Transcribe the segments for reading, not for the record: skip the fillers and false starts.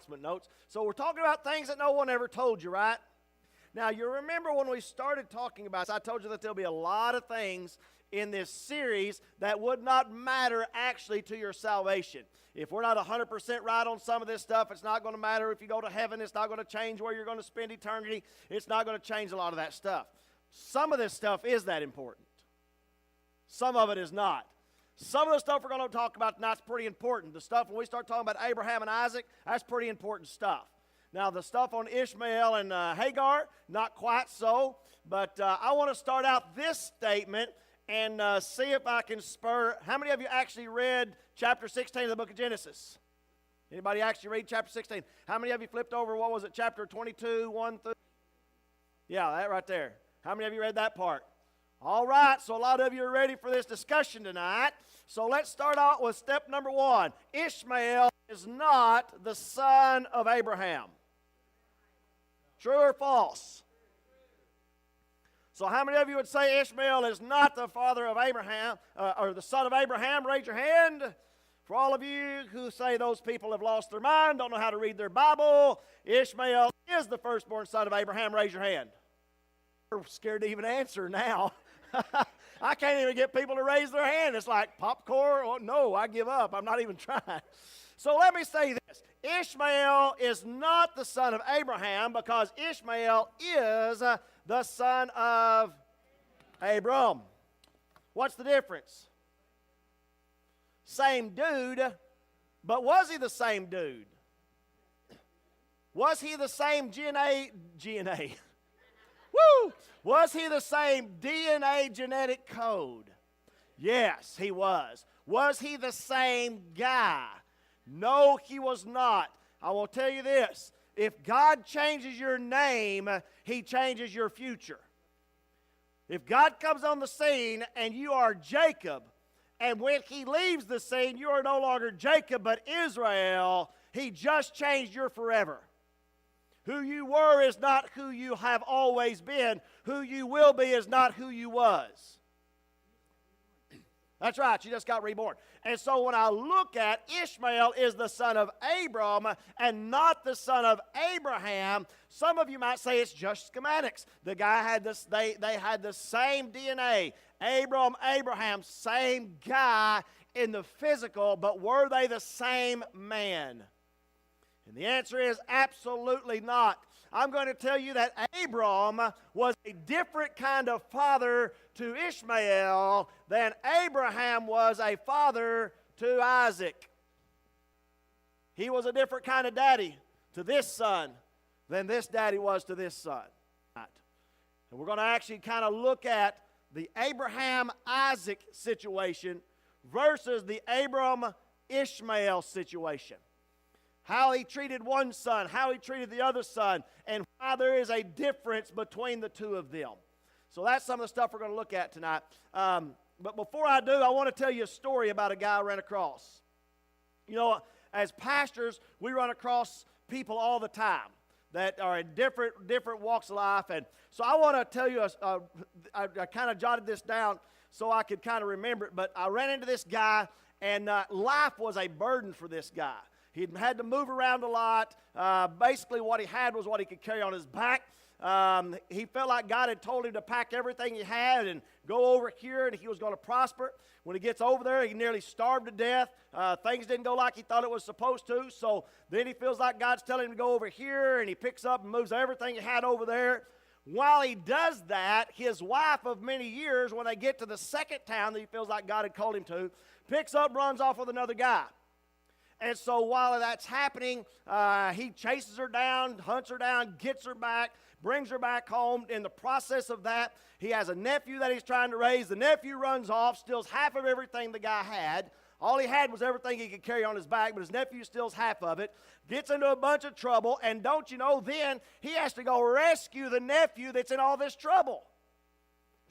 announcement notes. So we're talking about things that no one ever told you, right? Now, you remember when we started talking about this, I told you that there'll be a lot of things in this series that would not matter actually to your salvation. If we're not 100% right on some of this stuff, it's not going to matter if you go to heaven. It's not going to change where you're going to spend eternity. It's not going to change a lot of that stuff. Some of this stuff is that important. Some of it is not. Some of the stuff we're going to talk about tonight is pretty important. The stuff when we start talking about Abraham and Isaac, that's pretty important stuff. Now, the stuff on Ishmael and Hagar, not quite so. But I want to start out this statement and see if I can spur. How many of you actually read chapter 16 of the book of Genesis? Anybody actually read chapter 16? How many of you flipped over, what was it, chapter 22, 1 through? Yeah, that right there. How many of you read that part? All right, so a lot of you are ready for this discussion tonight. So let's start out with step number 1. Ishmael is not the son of Abraham. True or false? So how many of you would say Ishmael is not the father of Abraham, or the son of Abraham? Raise your hand. For all of you who say those people have lost their mind, don't know how to read their Bible, Ishmael is the firstborn son of Abraham. Raise your hand. We're scared to even answer now. I can't even get people to raise their hand. It's like popcorn. Oh, no, I give up. I'm not even trying. So let me say this. Ishmael is not the son of Abraham because Ishmael is the son of Abram. What's the difference? Same dude, but was he the same dude? Was he the same DNA? Woo! Was he the same DNA genetic code? Yes, he was. Was he the same guy? No, he was not. I will tell you this. If God changes your name, he changes your future. If God comes on the scene and you are Jacob, and when he leaves the scene, you are no longer Jacob but Israel, he just changed your forever. Who you were is not who you have always been. Who you will be is not who you was. That's right, you just got reborn. And so when I look at Ishmael is the son of Abram and not the son of Abraham, some of you might say it's just schematics. The guy had this, they had the same DNA. Abraham, same guy in the physical, but were they the same man? And the answer is absolutely not. I'm going to tell you that Abram was a different kind of father to Ishmael than Abraham was a father to Isaac. He was a different kind of daddy to this son than this daddy was to this son. And we're going to actually kind of look at the Abraham-Isaac situation versus the Abram-Ishmael situation. How he treated one son, how he treated the other son, and why there is a difference between the two of them. So that's some of the stuff we're going to look at tonight. But before I do, I want to tell you a story about a guy I ran across. You know, as pastors, we run across people all the time that are in different walks of life. And so I want to tell you, I kind of jotted this down so I could kind of remember it. But I ran into this guy, and life was a burden for this guy. He had to move around a lot. Basically, what he had was what he could carry on his back. He felt like God had told him to pack everything he had and go over here, and he was going to prosper. When he gets over there, he nearly starved to death. Things didn't go like he thought it was supposed to. So then he feels like God's telling him to go over here, and he picks up and moves everything he had over there. While he does that, his wife of many years, when they get to the second town that he feels like God had called him to, picks up, runs off with another guy. And so while that's happening, he chases her down, hunts her down, gets her back, brings her back home. In the process of that, he has a nephew that he's trying to raise. The nephew runs off, steals half of everything the guy had. All he had was everything he could carry on his back, but his nephew steals half of it, gets into a bunch of trouble, and don't you know, then he has to go rescue the nephew that's in all this trouble.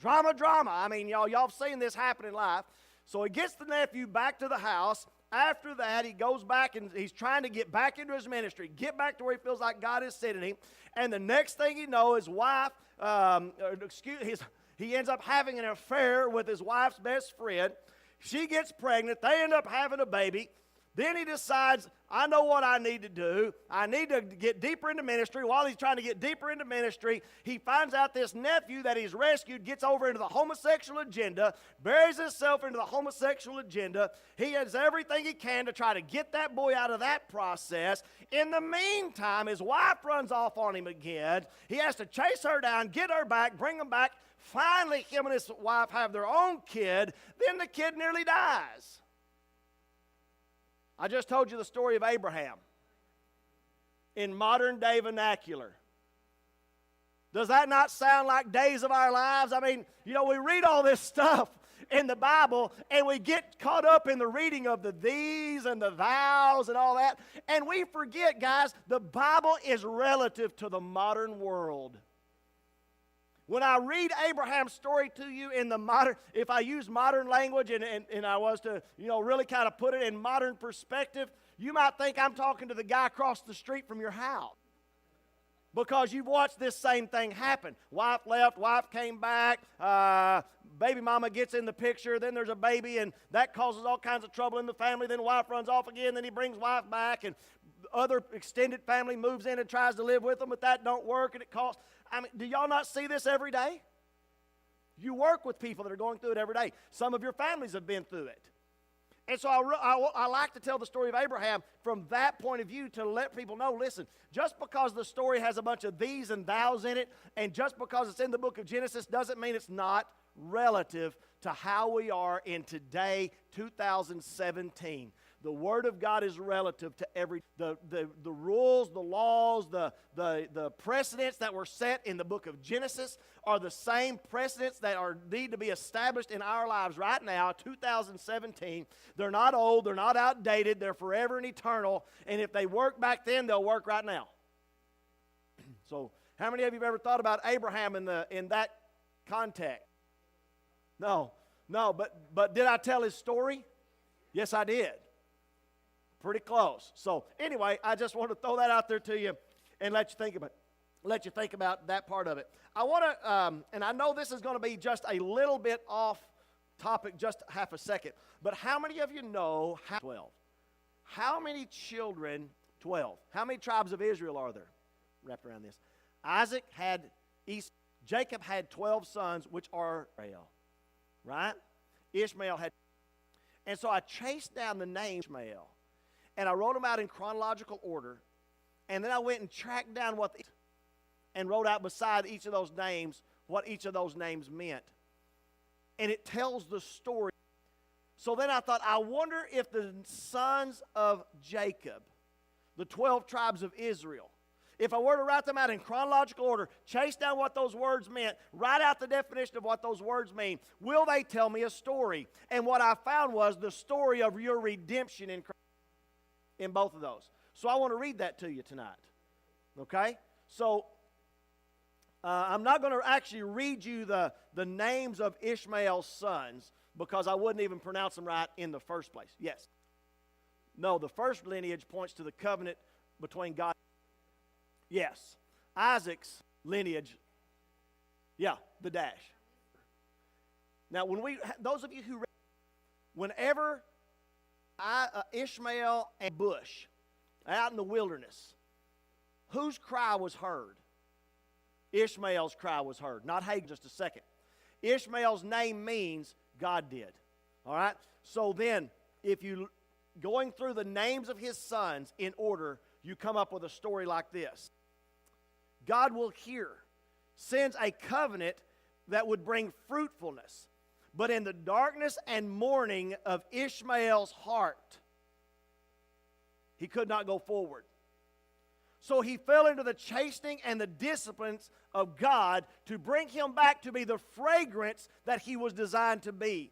Drama. I mean, y'all have seen this happen in life. So he gets the nephew back to the house. After that, he goes back and he's trying to get back into his ministry, get back to where he feels like God is sending him. And the next thing you know, his wife, he ends up having an affair with his wife's best friend. She gets pregnant. They end up having a baby. Then he decides, I know what I need to do. I need to get deeper into ministry. While he's trying to get deeper into ministry, he finds out this nephew that he's rescued gets over into the homosexual agenda, buries himself into the homosexual agenda. He does everything he can to try to get that boy out of that process. In the meantime, his wife runs off on him again. He has to chase her down, get her back, bring him back. Finally, him and his wife have their own kid. Then the kid nearly dies. I just told you the story of Abraham in modern day vernacular. Does that not sound like days of our lives? I mean, you know, we read all this stuff in the Bible and we get caught up in the reading of the these and the thous and all that. And we forget, guys, the Bible is relative to the modern world. When I read Abraham's story to you in the modern, if I use modern language and I was to, you know, really kind of put it in modern perspective, you might think I'm talking to the guy across the street from your house. Because you've watched this same thing happen. Wife left, wife came back, baby mama gets in the picture, then there's a baby, and that causes all kinds of trouble in the family. Then wife runs off again, then he brings wife back, and other extended family moves in and tries to live with them, but that don't work, and it costs. I mean, do y'all not see this every day? You work with people that are going through it every day. Some of your families have been through it. And so I like to tell the story of Abraham from that point of view to let people know, listen, just because the story has a bunch of these and thous in it, and just because it's in the book of Genesis doesn't mean it's not relative to how we are in today, 2017. The Word of God is relative to the rules, the laws, the precedents that were set in the book of Genesis are the same precedents that need to be established in our lives right now, 2017. They're not old, they're not outdated, they're forever and eternal. And if they work back then, they'll work right now. So, how many of you have ever thought about Abraham in that context? No, but did I tell his story? Yes, I did. Pretty close. So anyway, I just want to throw that out there to you and let you think about that part of it. I want to, and I know this is going to be just a little bit off topic, just half a second, but how many of you know 12? How many children, 12, how many tribes of Israel are there wrapped around this? Isaac had Jacob had 12 sons, which are Israel, right? Ishmael had, and so I chased down the name Ishmael. And I wrote them out in chronological order. And then I went and tracked down and wrote out beside each of those names what each of those names meant. And it tells the story. So then I thought, I wonder if the sons of Jacob, the 12 tribes of Israel, if I were to write them out in chronological order, chase down what those words meant, write out the definition of what those words mean, will they tell me a story? And what I found was the story of your redemption in Christ. In both of those. So I want to read that to you tonight. Okay? So I'm not going to actually read you the names of Ishmael's sons because I wouldn't even pronounce them right in the first place. Yes. No, the first lineage points to the covenant between God. Yes. Isaac's lineage. Yeah, the dash. Now, those of you who read, whenever Ishmael and Bush out in the wilderness, whose cry was heard? Ishmael's cry was heard. Not Hagar, just a second. Ishmael's name means God did. All right? So then, if you going through the names of his sons in order, you come up with a story like this. God will hear, sends a covenant that would bring fruitfulness. But in the darkness and mourning of Ishmael's heart, he could not go forward. So he fell into the chastening and the disciplines of God to bring him back to be the fragrance that he was designed to be.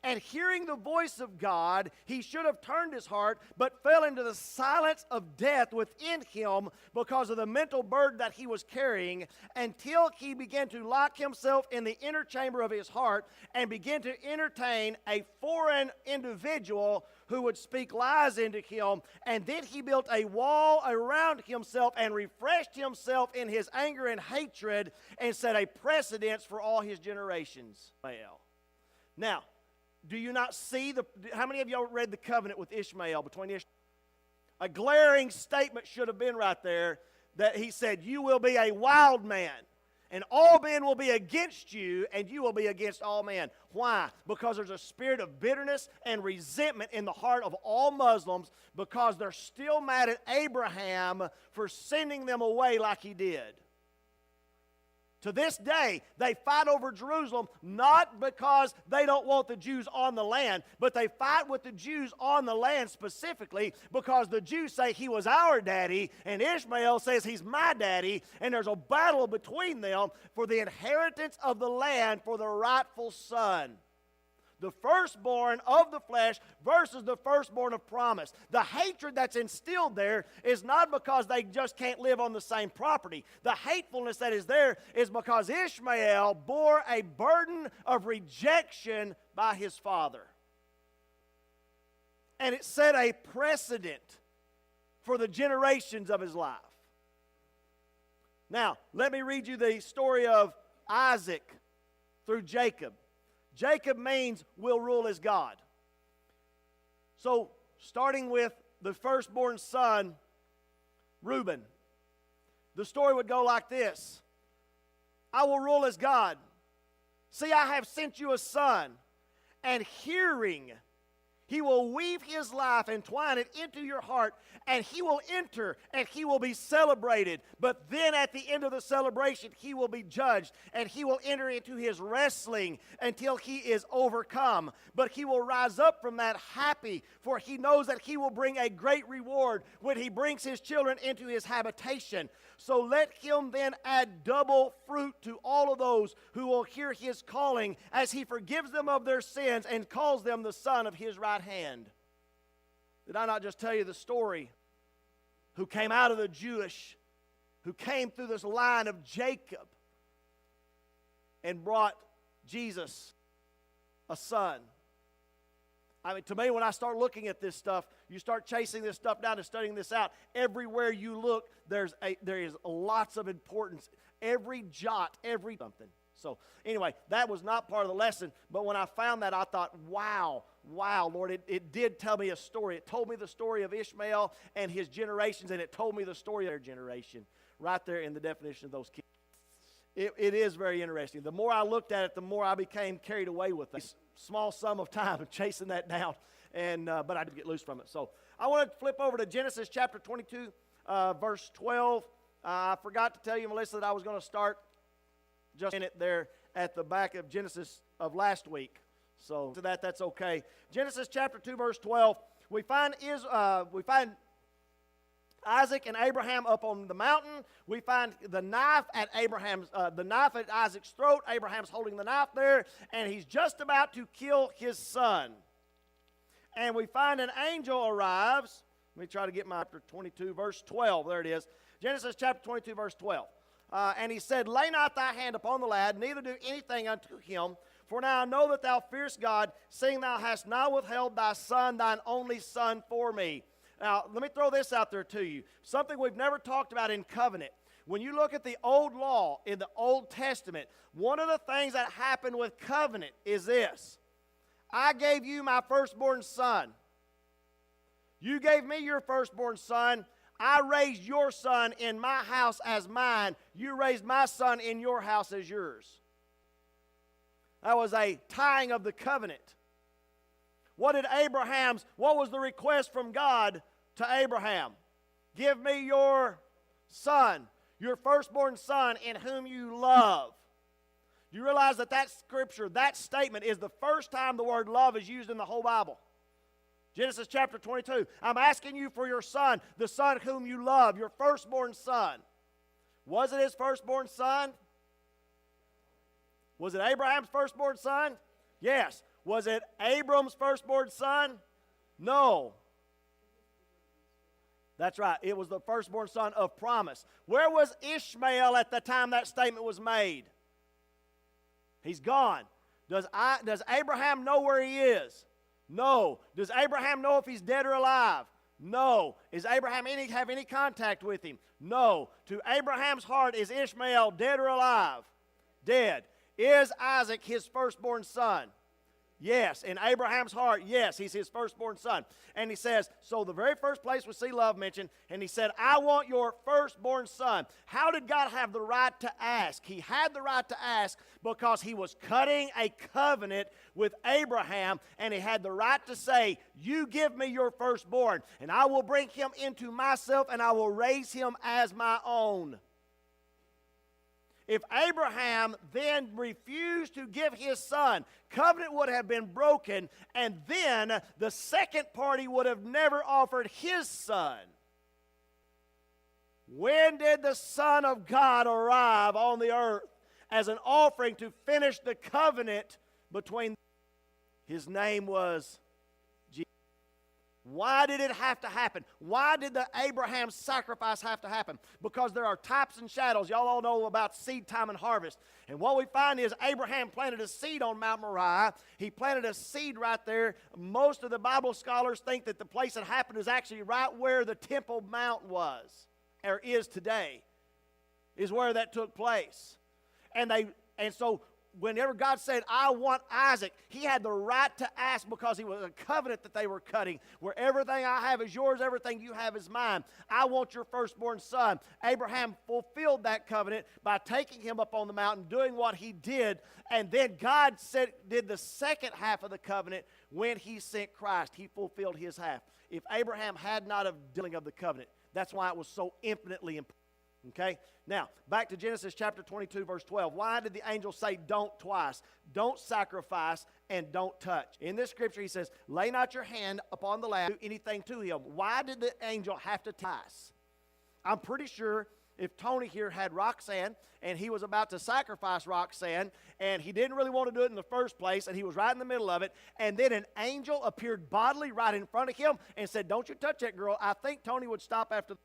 And hearing the voice of God, he should have turned his heart, but fell into the silence of death within him because of the mental burden that he was carrying, until he began to lock himself in the inner chamber of his heart and begin to entertain a foreign individual who would speak lies into him. And then he built a wall around himself and refreshed himself in his anger and hatred and set a precedence for all his generations. Now, do you not see how many of y'all read the covenant with Ishmael between Ishmael? A glaring statement should have been right there that he said, you will be a wild man, and all men will be against you, and you will be against all men. Why? Because there's a spirit of bitterness and resentment in the heart of all Muslims because they're still mad at Abraham for sending them away like he did. To this day, they fight over Jerusalem not because they don't want the Jews on the land, but they fight with the Jews on the land specifically because the Jews say he was our daddy and Ishmael says he's my daddy, and there's a battle between them for the inheritance of the land for the rightful son. The firstborn of the flesh versus the firstborn of promise. The hatred that's instilled there is not because they just can't live on the same property. The hatefulness that is there is because Ishmael bore a burden of rejection by his father. And it set a precedent for the generations of his life. Now, let me read you the story of Isaac through Jacob. Jacob means will rule as God. So, starting with the firstborn son, Reuben, the story would go like this. I will rule as God. See, I have sent you a son, and hearing, he will weave his life and twine it into your heart, and he will enter, and he will be celebrated. But then at the end of the celebration, he will be judged, and he will enter into his wrestling until he is overcome. But he will rise up from that happy, for he knows that he will bring a great reward when he brings his children into his habitation. So let him then add double fruit to all of those who will hear his calling, as he forgives them of their sins and calls them the son of his right hand. Did I not just tell you the story? Who came out of the Jewish, who came through this line of Jacob and brought Jesus a son. I mean, to me, when I start looking at this stuff, you start chasing this stuff down and studying this out. Everywhere you look, there is lots of importance. Every jot, every something. So anyway, that was not part of the lesson. But when I found that, I thought, wow, Lord, it did tell me a story. It told me the story of Ishmael and his generations, and it told me the story of their generation right there in the definition of those kids. It is very interesting. The more I looked at it, the more I became carried away with it. Small sum of time of chasing that down, but I did get loose from it. So I want to flip over to Genesis chapter 22, verse 12. I forgot to tell you, Melissa, that I was going to start just in it there at the back of Genesis of last week. So to that's okay. Genesis chapter 2, verse 12. We find Isaac and Abraham up on the mountain. We find the knife at Isaac's throat. Abraham's holding the knife there, and he's just about to kill his son. And we find an angel arrives. Let me try to get my chapter 22, verse 12. There it is. Genesis chapter 22, verse 12. And he said, lay not thy hand upon the lad, neither do anything unto him. For now I know that thou fearest God, seeing thou hast not withheld thy son, thine only son, for me. Now, let me throw this out there to you. Something we've never talked about in covenant. When you look at the old law in the Old Testament, one of the things that happened with covenant is this. I gave you my firstborn son. You gave me your firstborn son. I raised your son in my house as mine. You raised my son in your house as yours. That was a tying of the covenant. What was the request from God to Abraham? Give me your son, your firstborn son in whom you love. Do you realize that scripture, that statement is the first time the word love is used in the whole Bible? Genesis chapter 22. I'm asking you for your son, the son whom you love, your firstborn son. Was it his firstborn son? Was it Abraham's firstborn son? Yes. Was it Abram's firstborn son? No. That's right. It was the firstborn son of promise. Where was Ishmael at the time that statement was made? He's gone. Does Abraham know where he is? No. Does Abraham know if he's dead or alive? No. Is Abraham have any contact with him? No. To Abraham's heart, is Ishmael dead or alive? Dead. Is Isaac his firstborn son? Yes. In Abraham's heart, yes, he's his firstborn son. And he says, so the very first place we see love mentioned, and he said, I want your firstborn son. How did God have the right to ask? He had the right to ask because he was cutting a covenant with Abraham, and he had the right to say, you give me your firstborn, and I will bring him into myself, and I will raise him as my own. If Abraham then refused to give his son, covenant would have been broken, and then the second party would have never offered his son. When did the Son of God arrive on the earth as an offering to finish the covenant between them? His name was Jesus. Why did it have to happen? Why did the Abraham sacrifice have to happen? Because there are types and shadows. Y'all all know about seed time and harvest. And what we find is Abraham planted a seed on Mount Moriah. He planted a seed right there. Most of the Bible scholars think that the place it happened is actually right where the Temple Mount was, or is today, is where that took place. And so whenever God said, I want Isaac, he had the right to ask because he was a covenant that they were cutting, where everything I have is yours, everything you have is mine. I want your firstborn son. Abraham fulfilled that covenant by taking him up on the mountain, doing what he did, and then God did the second half of the covenant when he sent Christ. He fulfilled his half. If Abraham had not of dealing of the covenant, that's why it was so infinitely important. Okay? Now, back to Genesis chapter 22, verse 12. Why did the angel say don't twice? Don't sacrifice and don't touch. In this scripture, he says, lay not your hand upon the lad, do anything to him. Why did the angel have to twice? I'm pretty sure if Tony here had Roxanne and he was about to sacrifice Roxanne and he didn't really want to do it in the first place and he was right in the middle of it, and then an angel appeared bodily right in front of him and said, don't you touch that girl, I think Tony would stop after.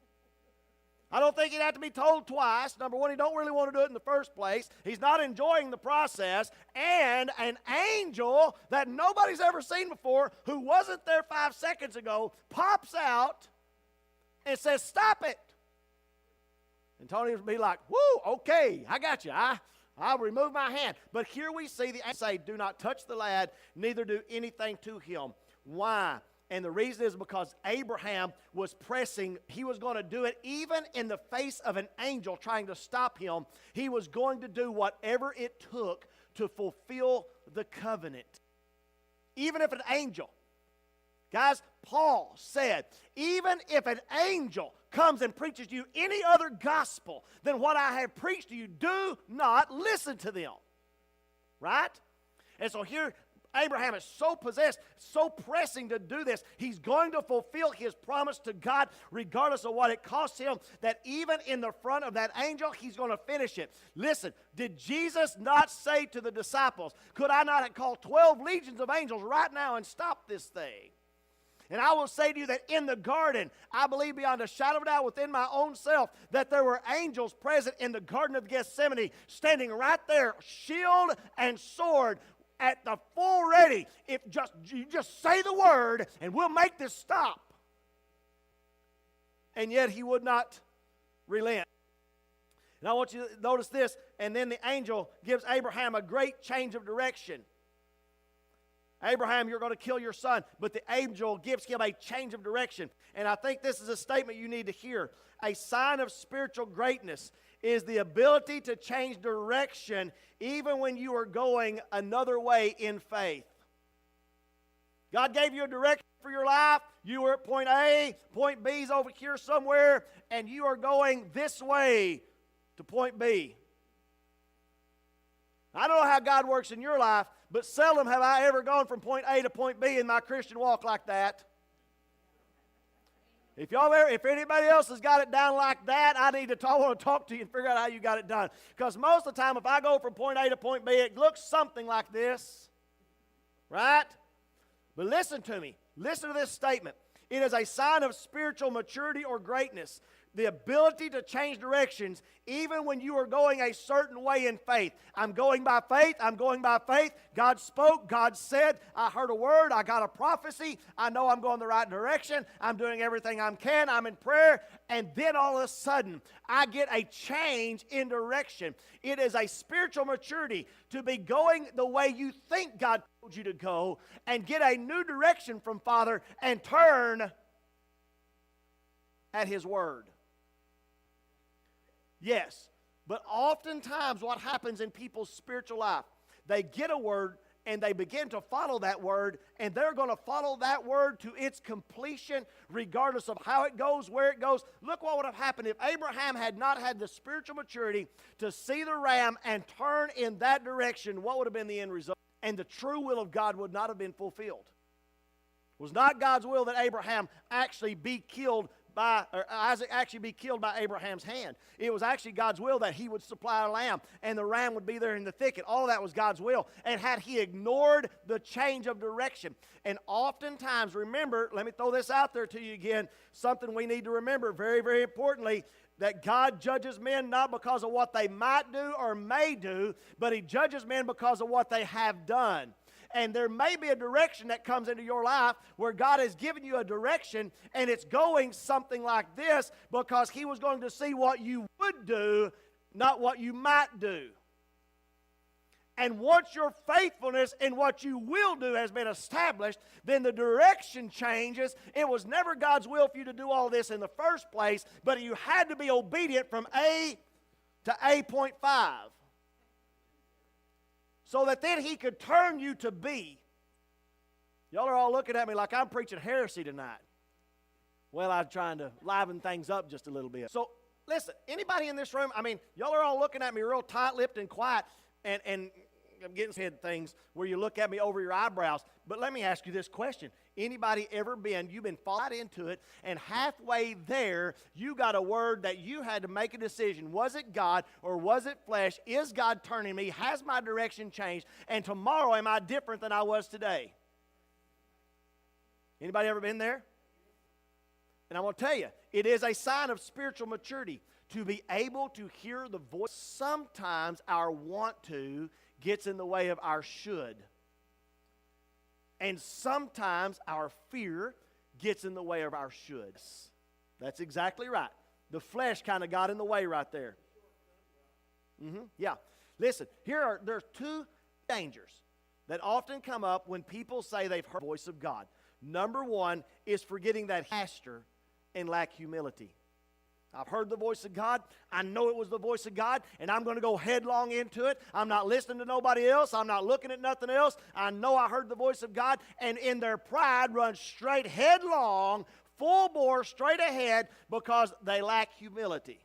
I don't think he'd have to be told twice. Number one, he don't really want to do it in the first place. He's not enjoying the process. And an angel that nobody's ever seen before, who wasn't there 5 seconds ago, pops out and says, stop it. And Tony would be like, whoo, okay, I got you. I'll remove my hand. But here we see the angel say, do not touch the lad, neither do anything to him. Why? And the reason is because Abraham was pressing. He was going to do it even in the face of an angel trying to stop him. He was going to do whatever it took to fulfill the covenant. Even if an angel. Guys, Paul said, even if an angel comes and preaches to you any other gospel than what I have preached to you, do not listen to them. Right? And so here, Abraham is so possessed, so pressing to do this. He's going to fulfill his promise to God regardless of what it costs him, that even in the front of that angel, he's going to finish it. Listen, did Jesus not say to the disciples, could I not have called 12 legions of angels right now and stop this thing? And I will say to you that in the garden, I believe beyond a shadow of a doubt within my own self, that there were angels present in the Garden of Gethsemane, standing right there, shield and sword, at the full ready. If you just say the word and we'll make this stop. And yet he would not relent. And I want you to notice this. And then the angel gives Abraham a great change of direction. Abraham, you're going to kill your son. But the angel gives him a change of direction. And I think this is a statement you need to hear. A sign of spiritual greatness is the ability to change direction even when you are going another way in faith. God gave you a direction for your life. You were at point A, point B is over here somewhere, and you are going this way to point B. I don't know how God works in your life, but seldom have I ever gone from point A to point B in my Christian walk like that. If anybody else has got it down like that, I want to talk to you and figure out how you got it done. Because most of the time, if I go from point A to point B, it looks something like this. Right? But listen to me. Listen to this statement. It is a sign of spiritual maturity or greatness. the ability to change directions even when you are going a certain way in faith. I'm going by faith. I'm going by faith. God spoke. God said. I heard a word. I got a prophecy. I know I'm going the right direction. I'm doing everything I can. I'm in prayer. And then all of a sudden, I get a change in direction. It is a spiritual maturity to be going the way you think God told you to go and get a new direction from Father and turn at His word. Yes, but oftentimes what happens in people's spiritual life, they get a word and they begin to follow that word, and they're going to follow that word to its completion regardless of how it goes, where it goes. Look what would have happened if Abraham had not had the spiritual maturity to see the ram and turn in that direction. What would have been the end result? And the true will of God would not have been fulfilled. It was not God's will that Abraham actually be killed or Isaac actually be killed by Abraham's hand. It was actually God's will that he would supply a lamb and the ram would be there in the thicket. All of that was God's will. And had he ignored the change of direction, and oftentimes, remember, let me throw this out there to you again, something we need to remember very, very importantly, that God judges men not because of what they might do or may do, but He judges men because of what they have done. And there may be a direction that comes into your life where God has given you a direction and it's going something like this because He was going to see what you would do, not what you might do. And once your faithfulness in what you will do has been established, then the direction changes. It was never God's will for you to do all this in the first place, but you had to be obedient from A to A.5. So that then He could turn you to B. Y'all are all looking at me like I'm preaching heresy tonight. Well, I'm trying to liven things up just a little bit. So, listen, anybody in this room, y'all are all looking at me real tight-lipped and quiet, and I'm getting said things where you look at me over your eyebrows. But let me ask you this question. Anybody ever you've been followed into it, and halfway there, you got a word that you had to make a decision. Was it God or was it flesh? Is God turning me? Has my direction changed? And tomorrow, am I different than I was today? Anybody ever been there? And I'm going to tell you, it is a sign of spiritual maturity to be able to hear the voice. Sometimes our want to gets in the way of our should. And sometimes our fear gets in the way of our shoulds. That's exactly right. The flesh kind of got in the way right there. Yeah. Listen, there's two dangers that often come up when people say they've heard the voice of God. Number one is forgetting that pastor and lack humility. I've heard the voice of God. I know it was the voice of God, and I'm going to go headlong into it. I'm not listening to nobody else. I'm not looking at nothing else. I know I heard the voice of God, and in their pride run straight headlong, full bore, straight ahead because they lack humility.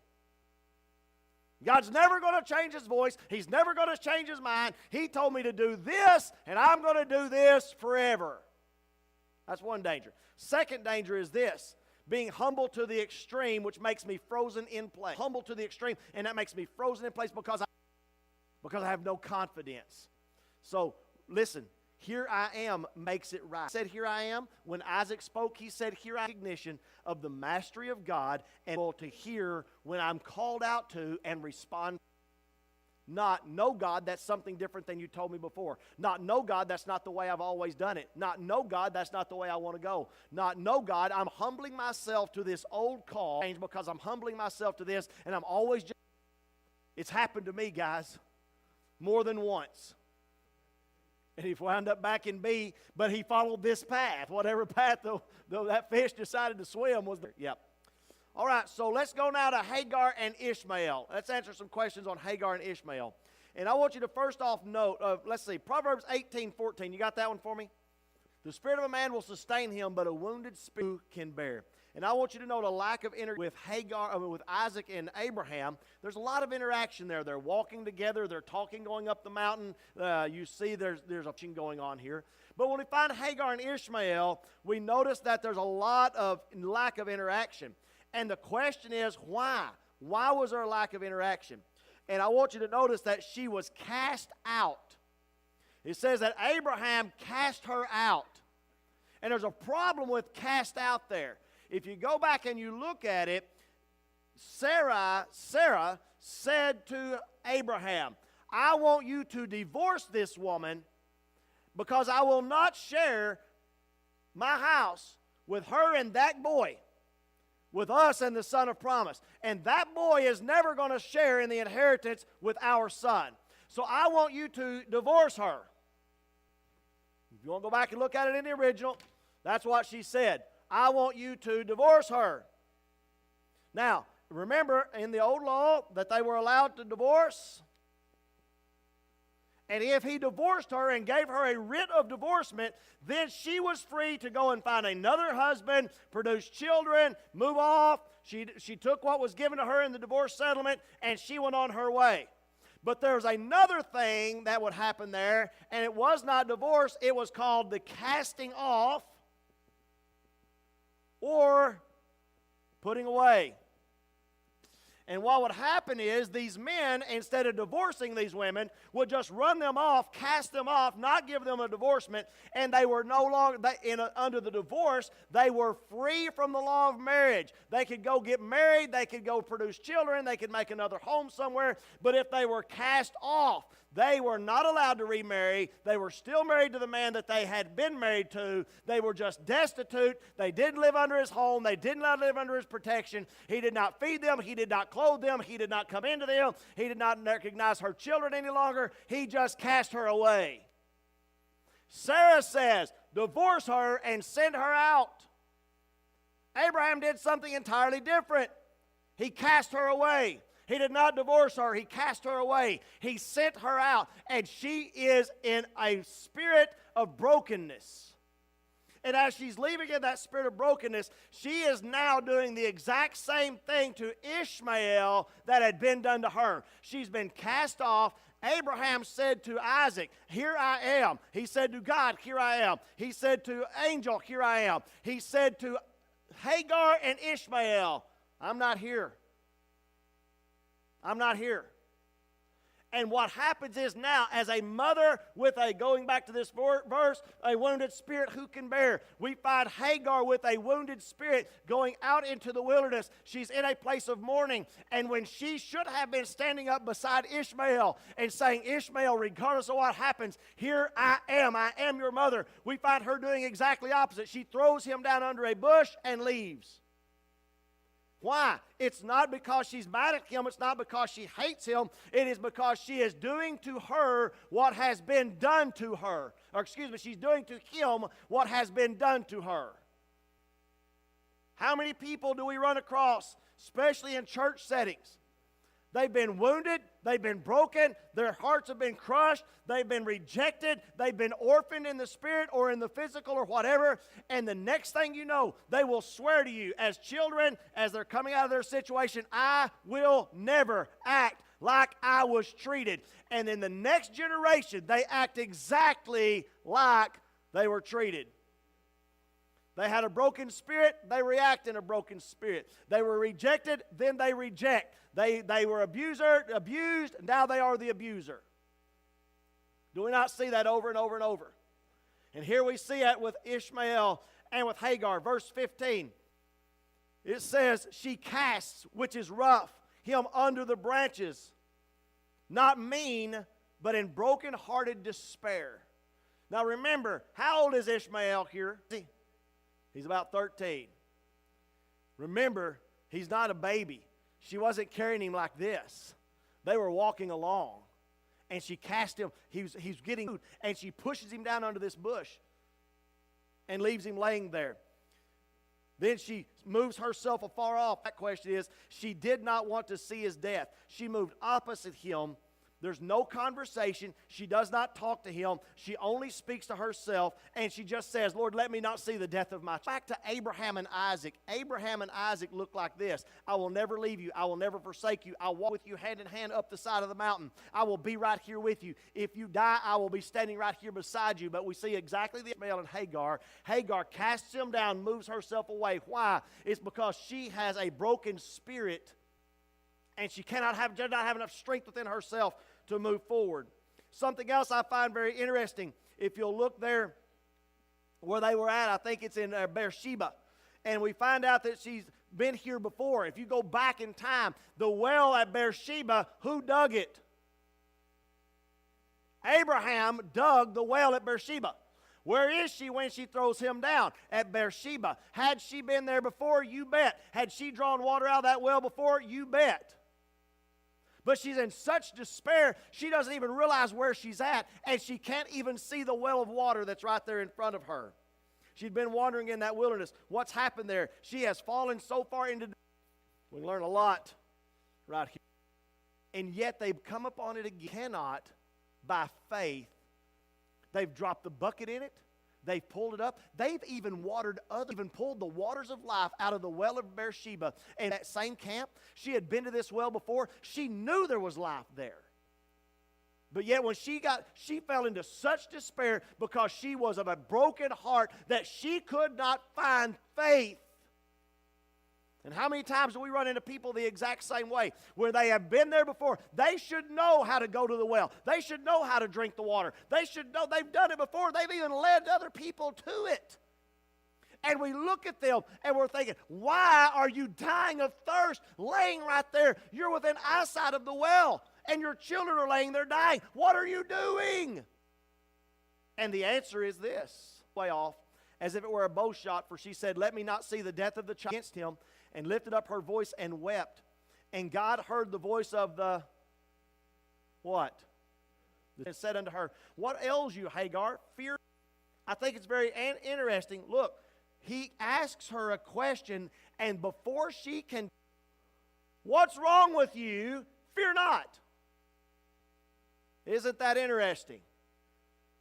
God's never going to change His voice. He's never going to change His mind. He told me to do this, and I'm going to do this forever. That's one danger. Second danger is this. Being humble to the extreme, which makes me frozen in place. Humble to the extreme, and that makes me frozen in place because I have no confidence. So, listen, here I am makes it right. He said, here I am. When Isaac spoke, he said, here I am. Recognition of the mastery of God and able to hear when I'm called out to and respond. Not, no, God, that's something different than you told me before. Not, no, God, that's not the way I've always done it. Not, no, God, that's not the way I want to go. Not, no, God, I'm humbling myself to this old call because I'm humbling myself to this, and I'm always just... It's happened to me, guys, more than once. And he wound up back in B, but he followed this path. Whatever path, though that fish decided to swim was there. Yep. All right, so let's go now to Hagar and Ishmael. Let's answer some questions on Hagar and Ishmael. And I want you to first off note, let's see, Proverbs 18:14. You got that one for me? The spirit of a man will sustain him, but a wounded spirit can bear. And I want you to note a lack of with with Isaac and Abraham. There's a lot of interaction there. They're walking together. They're talking going up the mountain. You see there's a thing going on here. But when we find Hagar and Ishmael, we notice that there's a lot of lack of interaction. And the question is, why? Why was there a lack of interaction? And I want you to notice that she was cast out. It says that Abraham cast her out. And there's a problem with cast out there. If you go back and you look at it, Sarah said to Abraham, I want you to divorce this woman because I will not share my house with her and that boy, with us and the son of promise. And that boy is never going to share in the inheritance with our son. So I want you to divorce her. If you want to go back and look at it in the original, that's what she said. I want you to divorce her. Now, remember in the old law that they were allowed to divorce? And if he divorced her and gave her a writ of divorcement, then she was free to go and find another husband, produce children, move off. She took what was given to her in the divorce settlement, and she went on her way. But there's another thing that would happen there, and it was not divorce. It was called the casting off or putting away. And what would happen is these men, instead of divorcing these women, would just run them off, cast them off, not give them a divorcement, and they were no longer, under the divorce, they were free from the law of marriage. They could go get married, they could go produce children, they could make another home somewhere, but if they were cast off, they were not allowed to remarry. They were still married to the man that they had been married to. They were just destitute. They didn't live under his home. They did not live under his protection. He did not feed them. He did not clothe them. He did not come into them. He did not recognize her children any longer. He just cast her away. Sarah says, divorce her and send her out. Abraham did something entirely different. He cast her away. He did not divorce her. He cast her away. He sent her out. And she is in a spirit of brokenness. And as she's leaving in that spirit of brokenness, she is now doing the exact same thing to Ishmael that had been done to her. She's been cast off. Abraham said to Isaac, here I am. He said to God, here I am. He said to angel, here I am. He said to Hagar and Ishmael, I'm not here. I'm not here. And what happens is now, as a mother with going back to this verse, a wounded spirit who can bear. We find Hagar with a wounded spirit going out into the wilderness. She's in a place of mourning. And when she should have been standing up beside Ishmael and saying, Ishmael, regardless of what happens, here I am your mother. We find her doing exactly opposite. She throws him down under a bush and leaves. Why? It's not because she's mad at him. It's not because she hates him. It is because she is doing to her what has been done to her. Or excuse me, she's doing to him what has been done to her. How many people do we run across, especially in church settings? They've been wounded, they've been broken, their hearts have been crushed, they've been rejected, they've been orphaned in the spirit or in the physical or whatever, and the next thing you know, they will swear to you as children, as they're coming out of their situation, I will never act like I was treated. And in the next generation, they act exactly like they were treated. They had a broken spirit, they react in a broken spirit. They were rejected, then they reject. They were abused, now they are the abuser. Do we not see that over and over and over? And here we see it with Ishmael and with Hagar. Verse 15, it says, she casts, which is rough, him under the branches, not mean, but in broken-hearted despair. Now remember, how old is Ishmael here? He's about 13. Remember, he's not a baby. She wasn't carrying him like this. They were walking along. And she cast him. He's getting food. And she pushes him down under this bush. And leaves him laying there. Then she moves herself afar off. That question is, she did not want to see his death. She moved opposite him. There's no conversation. She does not talk to him. She only speaks to herself, and she just says, Lord, let me not see the death of my child. Back to Abraham and Isaac. Abraham and Isaac look like this. I will never leave you. I will never forsake you. I'll walk with you hand in hand up the side of the mountain. I will be right here with you. If you die, I will be standing right here beside you. But we see exactly the Ishmael and Hagar. Hagar casts him down, moves herself away. Why? It's because she has a broken spirit, and she does not have enough strength within herself to move forward. Something else I find very interesting, if you'll look there where they were at, I think it's in Beersheba, and we find out that been here before. If you go back in time, the well at Beersheba, who dug it? Abraham dug the well at Beersheba. Where is she when she throws him down? At Beersheba. Had she been there before? You bet. Had she drawn water out of that well before? You bet. But she's in such despair, she doesn't even realize where she's at, and she can't even see the well of water that's right there in front of her. She'd been wandering in that wilderness. What's happened there? She has fallen so far into... We learn a lot right here. And yet they've come upon it again. Cannot, by faith, they've dropped the bucket in it. They've pulled it up. They've even even pulled the waters of life out of the well of Beersheba. In that same camp, she had been to this well before. She knew there was life there. But yet when she fell into such despair because she was of a broken heart that she could not find faith. And how many times do we run into people the exact same way, where they have been there before? They should know how to go to the well. They should know how to drink the water. They should know they've done it before. They've even led other people to it. And we look at them and we're thinking, why are you dying of thirst laying right there? You're within eyesight of the well, and your children are laying there dying. What are you doing? And the answer is this, way off, as if it were a bow shot, for she said, let me not see the death of the child against him, and lifted up her voice and wept. And God heard the voice of the what? And said unto her, what ails you, Hagar? Fear. I think it's very interesting. Look, he asks her a question, and before she can, what's wrong with you? Fear not. Isn't that interesting?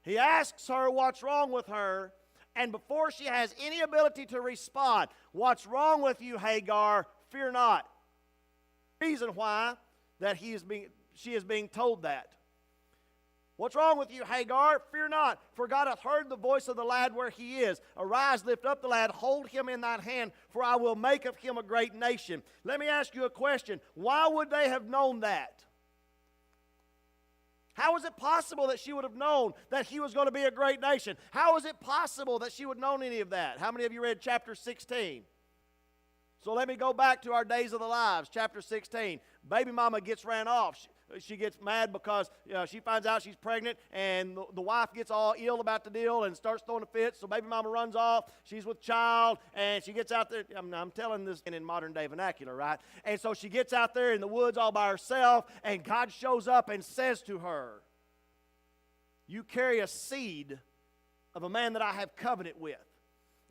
He asks her what's wrong with her, and before she has any ability to respond, what's wrong with you, Hagar? Fear not. The reason why that she is being told that. What's wrong with you, Hagar? Fear not, for God hath heard the voice of the lad where he is. Arise, lift up the lad, hold him in thine hand, for I will make of him a great nation. Let me ask you a question. Why would they have known that? How is it possible that she would have known that he was going to be a great nation? How is it possible that she would have known any of that? How many of you read chapter 16? So let me go back to our days of the lives, chapter 16. Baby mama gets ran off. She gets mad because she finds out she's pregnant, and the wife gets all ill about the deal and starts throwing a fit. So baby mama runs off. She's with child, and she gets out there. I'm telling this in modern day vernacular, right? And so she gets out there in the woods all by herself, and God shows up and says to her, you carry a seed of a man that I have covenant with.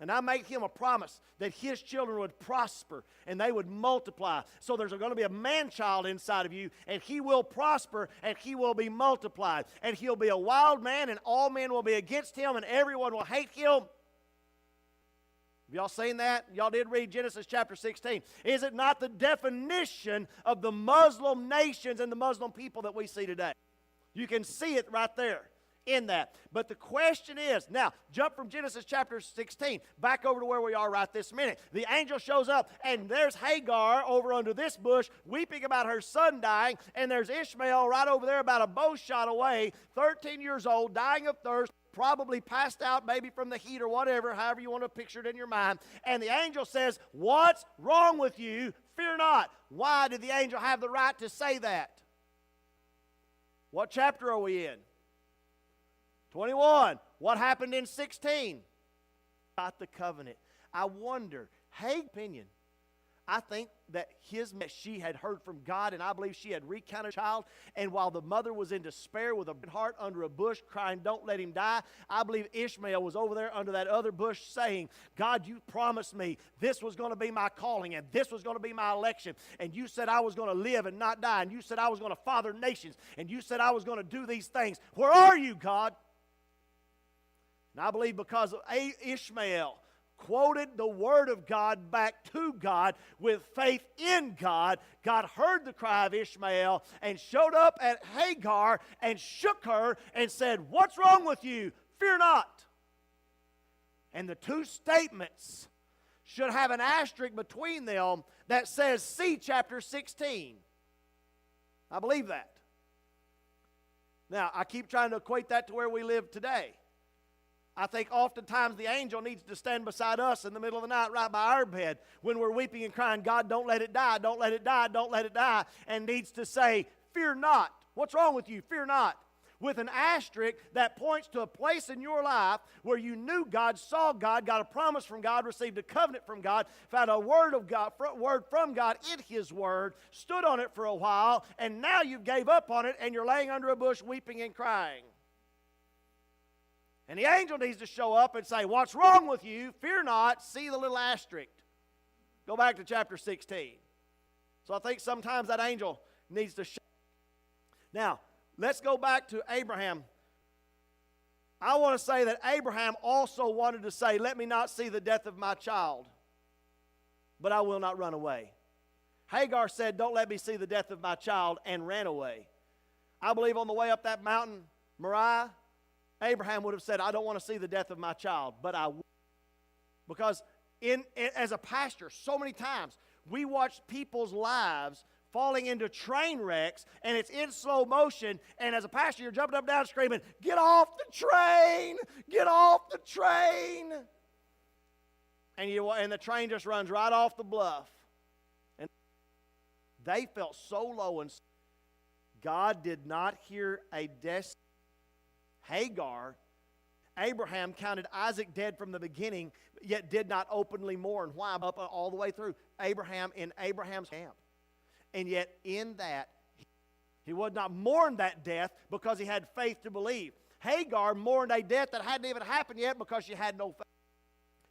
And I make him a promise that his children would prosper and they would multiply. So there's going to be a man-child inside of you, and he will prosper and he will be multiplied. And he'll be a wild man, and all men will be against him, and everyone will hate him. Have y'all seen that? Y'all did read Genesis chapter 16. Is it not the definition of the Muslim nations and the Muslim people that we see today? You can see it right there in that. But the question is, now, jump from Genesis chapter 16 back over to where we are right this minute. The angel shows up, and there's Hagar over under this bush weeping about her son dying, and there's Ishmael right over there about a bow shot away, 13 years old, dying of thirst, probably passed out maybe from the heat or whatever, however you want to picture it in your mind. And the angel says, what's wrong with you? Fear not. Why did the angel have the right to say that? What chapter are we in? 21. What happened in 16? Got the covenant. I wonder, opinion. I think that she had heard from God, and I believe she had recounted a child, and while the mother was in despair with a heart under a bush crying, don't let him die, I believe Ishmael was over there under that other bush saying, God, you promised me this was going to be my calling, and this was going to be my election, and you said I was going to live and not die, and you said I was going to father nations, and you said I was going to do these things. Where are you, God? And I believe because of Ishmael quoted the word of God back to God with faith in God, God heard the cry of Ishmael and showed up at Hagar and shook her and said, what's wrong with you? Fear not. And the two statements should have an asterisk between them that says, see chapter 16. I believe that. Now, I keep trying to equate that to where we live today. I think oftentimes the angel needs to stand beside us in the middle of the night right by our bed when we're weeping and crying, God, don't let it die, don't let it die, don't let it die, and needs to say, fear not. What's wrong with you? Fear not. With an asterisk that points to a place in your life where you knew God, saw God, got a promise from God, received a covenant from God, found a word from God in His Word, stood on it for a while, and now you gave up on it and you're laying under a bush weeping and crying. And the angel needs to show up and say, what's wrong with you? Fear not. See the little asterisk. Go back to chapter 16. So I think sometimes that angel needs to show. Now, let's go back to Abraham. I want to say that Abraham also wanted to say, let me not see the death of my child, but I will not run away. Hagar said, don't let me see the death of my child, and ran away. I believe on the way up that mountain, Moriah, Abraham would have said, I don't want to see the death of my child, but I will. Because as a pastor, so many times, we watch people's lives falling into train wrecks, and it's in slow motion, and as a pastor, you're jumping up and down screaming, get off the train! Get off the train! And the train just runs right off the bluff. And they felt so low, and God did not hear a destiny. Hagar, Abraham counted Isaac dead from the beginning, yet did not openly mourn. Why? Up all the way through. Abraham in Abraham's camp. And yet in that, he would not mourn that death because he had faith to believe. Hagar mourned a death that hadn't even happened yet because she had no faith.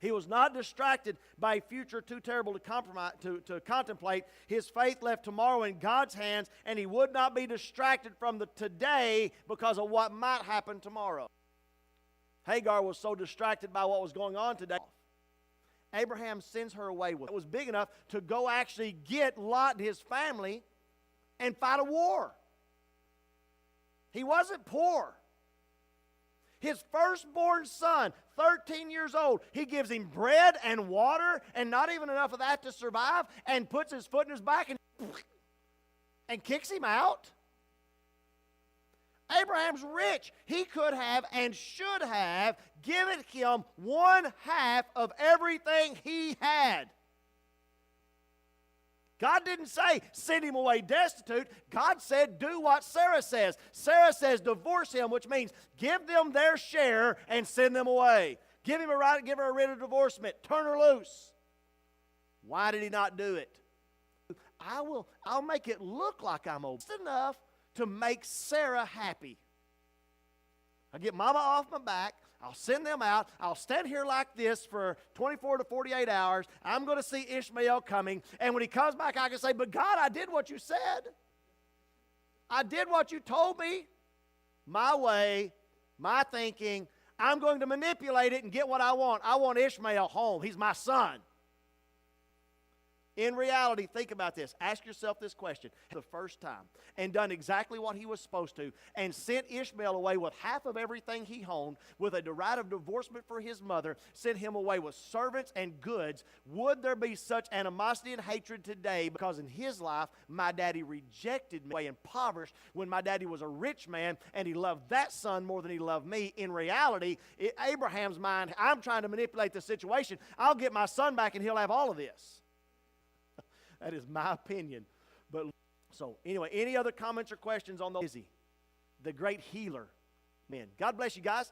He was not distracted by a future too terrible to contemplate. His faith left tomorrow in God's hands, and he would not be distracted from the today because of what might happen tomorrow. Hagar was so distracted by what was going on today. Abraham sends her away with it. It was big enough to go actually get Lot and his family and fight a war. He wasn't poor. His firstborn son, 13 years old, he gives him bread and water and not even enough of that to survive, and puts his foot in his back and kicks him out. Abraham's rich. He could have and should have given him 1/2 of everything he had. God didn't say, send him away destitute. God said, do what Sarah says. Sarah says, divorce him, which means give them their share and send them away. Give him a right, give her a writ of divorcement. Turn her loose. Why did he not do it? I'll make it look like I'm old. Just enough to make Sarah happy. I'll get mama off my back. I'll send them out. I'll stand here like this for 24 to 48 hours. I'm going to see Ishmael coming. And when he comes back, I can say, but God, I did what you said. I did what you told me. My way, my thinking. I'm going to manipulate it and get what I want. I want Ishmael home. He's my son. In reality, think about this. Ask yourself this question. The first time, and done exactly what he was supposed to, and sent Ishmael away with half of everything he owned, with a right of divorcement for his mother, sent him away with servants and goods, would there be such animosity and hatred today? Because in his life, my daddy rejected me, impoverished, when my daddy was a rich man, and he loved that son more than he loved me. In reality, Abraham's mind, I'm trying to manipulate the situation. I'll get my son back, and he'll have all of this. That is my opinion. But so anyway, any other comments or questions on the great healer? Man, God bless you guys.